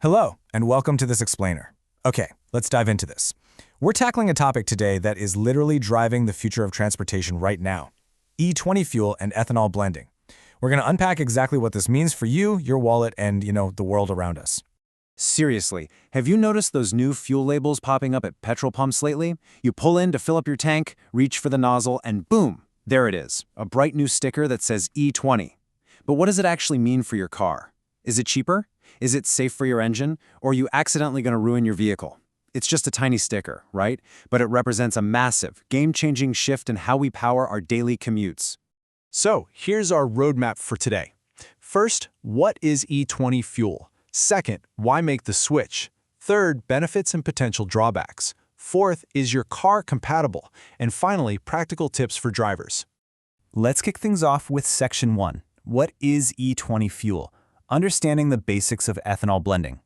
Hello, and welcome to this explainer. Okay, let's dive into this. We're tackling a topic today that is literally driving the future of transportation right now: E20 fuel and ethanol blending. We're going to unpack exactly what this means for you, your wallet, and, the world around us. Seriously, have you noticed those new fuel labels popping up at petrol pumps lately? You pull in to fill up your tank, reach for the nozzle, and boom, there it is, a bright new sticker that says E20. But what does it actually mean for your car? Is it cheaper? Is it safe for your engine? Or are you accidentally going to ruin your vehicle? It's just a tiny sticker, right? But it represents a massive, game-changing shift in how we power our daily commutes. So, here's our roadmap for today. First, what is E20 fuel? Second, why make the switch? Third, benefits and potential drawbacks. Fourth, is your car compatible? And finally, practical tips for drivers. Let's kick things off with Section 1. What is E20 fuel? Understanding the basics of ethanol blending.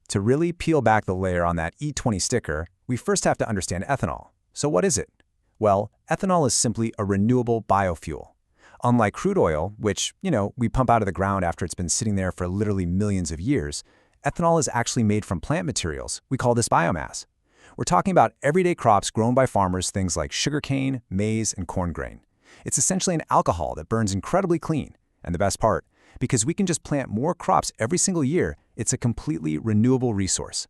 To really peel back the layer on that E20 sticker, we first have to understand ethanol. So what is it? Well, ethanol is simply a renewable biofuel. Unlike crude oil, which, we pump out of the ground after it's been sitting there for literally millions of years, ethanol is actually made from plant materials. We call this biomass. We're talking about everyday crops grown by farmers, things like sugarcane, maize, and corn grain. It's essentially an alcohol that burns incredibly clean. And the best part, because we can just plant more crops every single year, it's a completely renewable resource.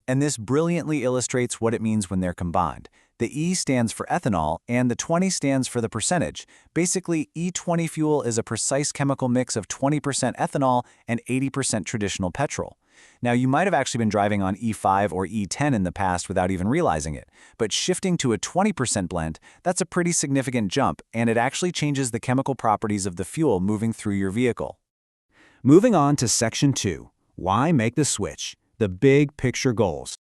And this brilliantly illustrates what it means when they're combined. The E stands for ethanol, and the 20 stands for the percentage. Basically, E20 fuel is a precise chemical mix of 20% ethanol and 80% traditional petrol. Now, you might have actually been driving on E5 or E10 in the past without even realizing it, but shifting to a 20% blend, that's a pretty significant jump, and it actually changes the chemical properties of the fuel moving through your vehicle. Moving on to Section 2. Why make the switch? The big picture goals.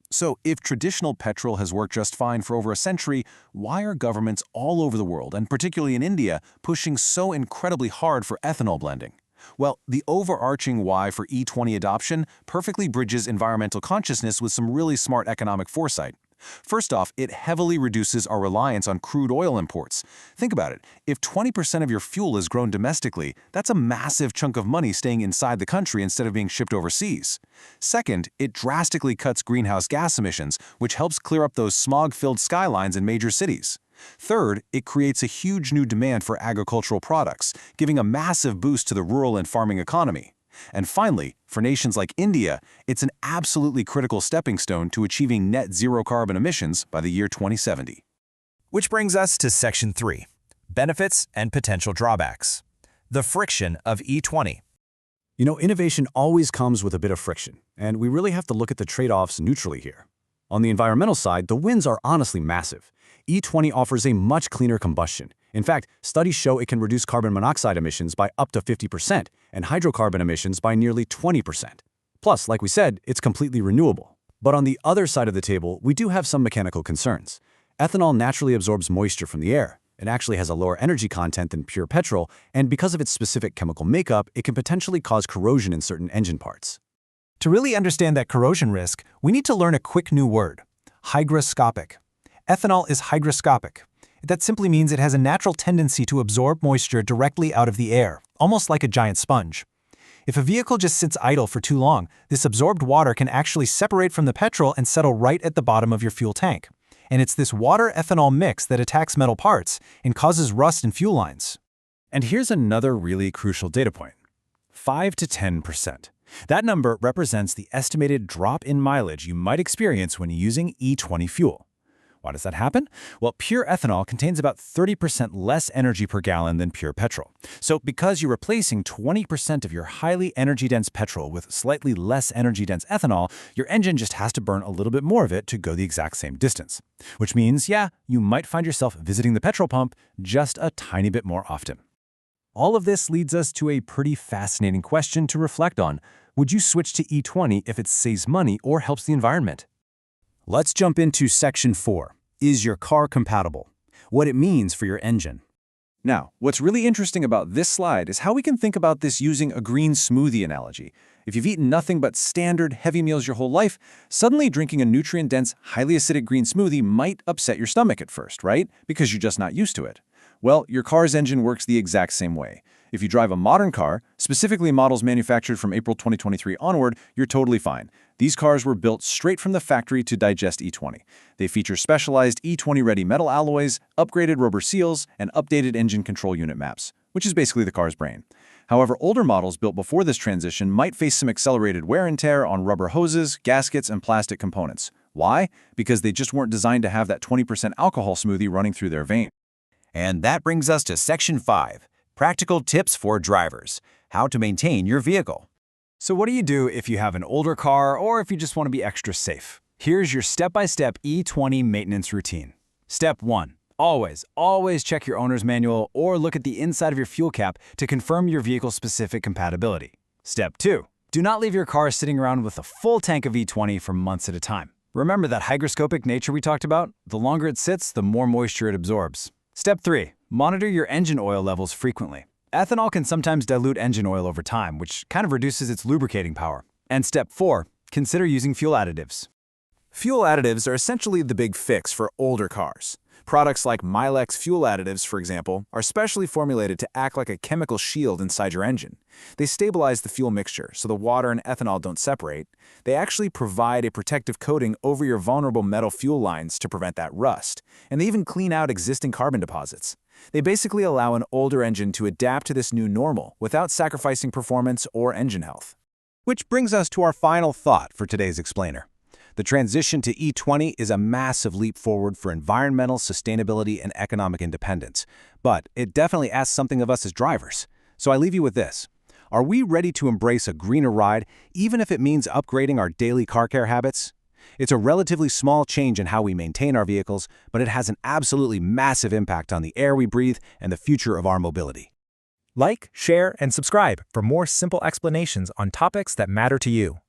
So, if traditional petrol has worked just fine for over a century, why are governments all over the world, and particularly in India, pushing so incredibly hard for ethanol blending? Well, the overarching why for E20 adoption perfectly bridges environmental consciousness with some really smart economic foresight. First off, it heavily reduces our reliance on crude oil imports. Think about it. If 20% of your fuel is grown domestically, that's a massive chunk of money staying inside the country instead of being shipped overseas. Second, it drastically cuts greenhouse gas emissions, which helps clear up those smog-filled skylines in major cities. Third, it creates a huge new demand for agricultural products, giving a massive boost to the rural and farming economy. And finally, for nations like India, it's an absolutely critical stepping stone to achieving net zero carbon emissions by the year 2070. Which brings us to Section 3, benefits and potential drawbacks. The friction of E20. Innovation always comes with a bit of friction, and we really have to look at the trade-offs neutrally here. On the environmental side, the wins are honestly massive. E20 offers a much cleaner combustion. In fact, studies show it can reduce carbon monoxide emissions by up to 50% and hydrocarbon emissions by nearly 20%. Plus, like we said, it's completely renewable. But on the other side of the table, we do have some mechanical concerns. Ethanol naturally absorbs moisture from the air. It actually has a lower energy content than pure petrol, and because of its specific chemical makeup, it can potentially cause corrosion in certain engine parts. To really understand that corrosion risk, we need to learn a quick new word: hygroscopic. Ethanol is hygroscopic. That simply means it has a natural tendency to absorb moisture directly out of the air, almost like a giant sponge. If a vehicle just sits idle for too long, this absorbed water can actually separate from the petrol and settle right at the bottom of your fuel tank. And it's this water-ethanol mix that attacks metal parts and causes rust in fuel lines. And here's another really crucial data point: 5 to 10%. That number represents the estimated drop in mileage you might experience when using E20 fuel. Why does that happen? Well, pure ethanol contains about 30% less energy per gallon than pure petrol. So because you're replacing 20% of your highly energy-dense petrol with slightly less energy-dense ethanol, your engine just has to burn a little bit more of it to go the exact same distance. Which means, you might find yourself visiting the petrol pump just a tiny bit more often. All of this leads us to a pretty fascinating question to reflect on. Would you switch to E20 if it saves money or helps the environment? Let's jump into Section 4. Is your car compatible? What it means for your engine. Now, what's really interesting about this slide is how we can think about this using a green smoothie analogy. If you've eaten nothing but standard heavy meals your whole life, suddenly drinking a nutrient-dense, highly acidic green smoothie might upset your stomach at first, right? Because you're just not used to it. Well, your car's engine works the exact same way. If you drive a modern car, specifically models manufactured from April 2023 onward, you're totally fine. These cars were built straight from the factory to digest E20. They feature specialized E20-ready metal alloys, upgraded rubber seals, and updated engine control unit maps, which is basically the car's brain. However, older models built before this transition might face some accelerated wear and tear on rubber hoses, gaskets, and plastic components. Why? Because they just weren't designed to have that 20% alcohol smoothie running through their veins. And that brings us to Section 5, Practical Tips for Drivers, How to Maintain Your Vehicle. So what do you do if you have an older car or if you just want to be extra safe? Here's your step-by-step E20 maintenance routine. Step 1. Always check your owner's manual or look at the inside of your fuel cap to confirm your vehicle-specific compatibility. Step 2. Do not leave your car sitting around with a full tank of E20 for months at a time. Remember that hygroscopic nature we talked about? The longer it sits, the more moisture it absorbs. Step 3. Monitor your engine oil levels frequently. Ethanol can sometimes dilute engine oil over time, which kind of reduces its lubricating power. And Step 4. Consider using fuel additives. Fuel additives are essentially the big fix for older cars. Products like Milex fuel additives, for example, are specially formulated to act like a chemical shield inside your engine. They stabilize the fuel mixture so the water and ethanol don't separate. They actually provide a protective coating over your vulnerable metal fuel lines to prevent that rust. And they even clean out existing carbon deposits. They basically allow an older engine to adapt to this new normal without sacrificing performance or engine health. Which brings us to our final thought for today's explainer. The transition to E20 is a massive leap forward for environmental sustainability and economic independence, but it definitely asks something of us as drivers. So I leave you with this. Are we ready to embrace a greener ride, even if it means upgrading our daily car care habits? It's a relatively small change in how we maintain our vehicles, but it has an absolutely massive impact on the air we breathe and the future of our mobility. Like, share, and subscribe for more simple explanations on topics that matter to you.